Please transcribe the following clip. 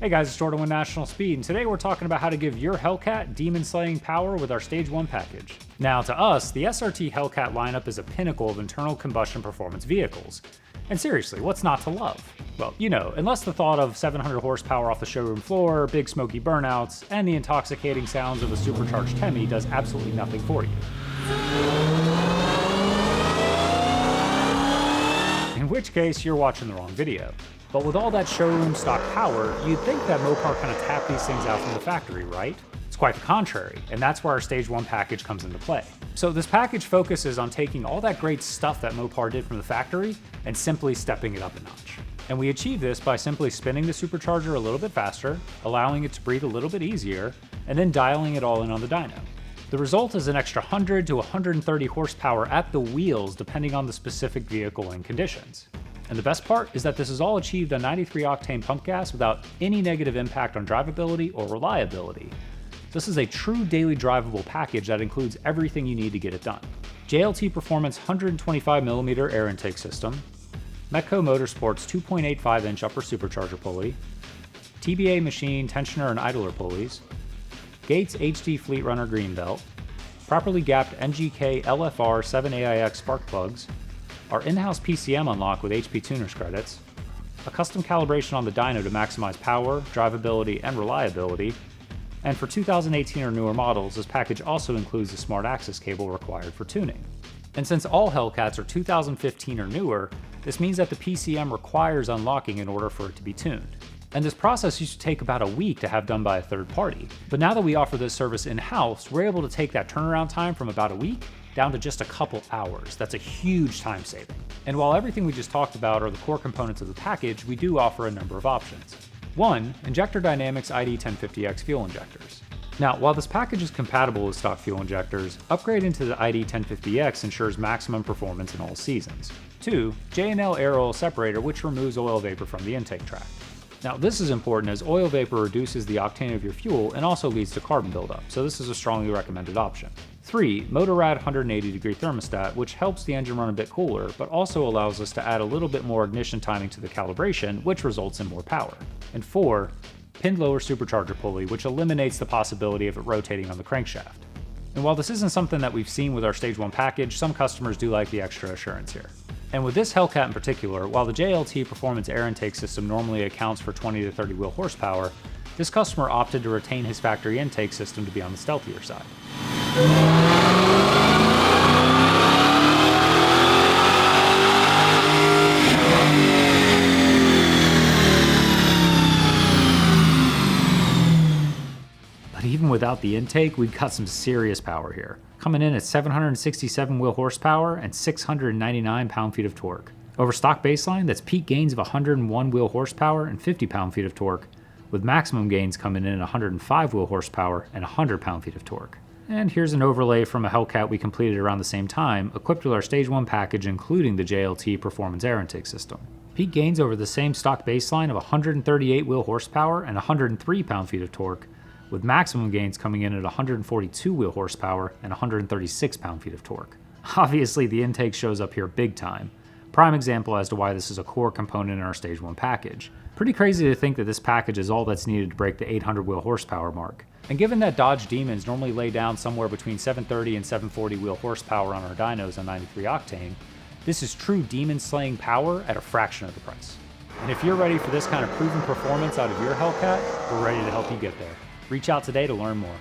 Hey guys, it's Jordan with National Speed, and today we're talking about how to give your Hellcat demon-slaying power with our Stage-1 package. Now to us, the SRT Hellcat lineup is a pinnacle of internal combustion performance vehicles. And seriously, what's not to love? Well, you know, unless the thought of 700 horsepower off the showroom floor, big smoky burnouts, and the intoxicating sounds of a supercharged Hemi does absolutely nothing for you. In which case, you're watching the wrong video. But with all that showroom stock power, you'd think that Mopar kind of tapped these things out from the factory, right? It's quite the contrary, and that's where our Stage-1 package comes into play. So this package focuses on taking all that great stuff that Mopar did from the factory and simply stepping it up a notch. And we achieve this by simply spinning the supercharger a little bit faster, allowing it to breathe a little bit easier, and then dialing it all in on the dyno. The result is an extra 100 to 130 horsepower at the wheels depending on the specific vehicle and conditions. And the best part is that this is all achieved on 93 octane pump gas without any negative impact on drivability or reliability. This is a true daily drivable package that includes everything you need to get it done. JLT Performance 125mm air intake system, Metco Motorsports 2.85-inch upper supercharger pulley, TBA machine tensioner and idler pulleys, Gates HD Fleet Runner green belt, properly gapped NGK LFR 7AIX spark plugs, our in-house PCM unlock with HP Tuners credits, a custom calibration on the dyno to maximize power, drivability, and reliability, and for 2018 or newer models, this package also includes the smart access cable required for tuning. And since all Hellcats are 2015 or newer, this means that the PCM requires unlocking in order for it to be tuned. And this process used to take about a week to have done by a third party. But now that we offer this service in-house, we're able to take that turnaround time from about a week down to just a couple hours. That's a huge time saving. And while everything we just talked about are the core components of the package, we do offer a number of options. 1. Injector Dynamics ID 1050X fuel injectors. Now, while this package is compatible with stock fuel injectors, upgrading to the ID 1050X ensures maximum performance in all seasons. 2. J&L Air Oil Separator, which removes oil vapor from the intake tract. Now, this is important as oil vapor reduces the octane of your fuel and also leads to carbon buildup, so this is a strongly recommended option. 3. Motorrad 180-degree thermostat, which helps the engine run a bit cooler, but also allows us to add a little bit more ignition timing to the calibration, which results in more power. And 4. Pinned lower supercharger pulley, which eliminates the possibility of it rotating on the crankshaft. And while this isn't something that we've seen with our Stage-1 package, some customers do like the extra assurance here. And with this Hellcat in particular, while the JLT Performance air intake system normally accounts for 20 to 30 wheel horsepower, this customer opted to retain his factory intake system to be on the stealthier side. But even without the intake, we've got some serious power here, coming in at 767 wheel horsepower and 699 pound-feet of torque. Over stock baseline, that's peak gains of 101 wheel horsepower and 50 pound-feet of torque, with maximum gains coming in at 105 wheel horsepower and 100 pound-feet of torque. And here's an overlay from a Hellcat we completed around the same time, equipped with our Stage-1 package including the JLT Performance air intake system. Peak gains over the same stock baseline of 138 wheel horsepower and 103 pound-feet of torque, with maximum gains coming in at 142 wheel horsepower and 136 pound-feet of torque. Obviously, the intake shows up here big time. Prime example as to why this is a core component in our Stage-1 package. Pretty crazy to think that this package is all that's needed to break the 800 wheel horsepower mark. And given that Dodge Demons normally lay down somewhere between 730 and 740 wheel horsepower on our dynos on 93 octane, this is true demon-slaying power at a fraction of the price. And if you're ready for this kind of proven performance out of your Hellcat, we're ready to help you get there. Reach out today to learn more.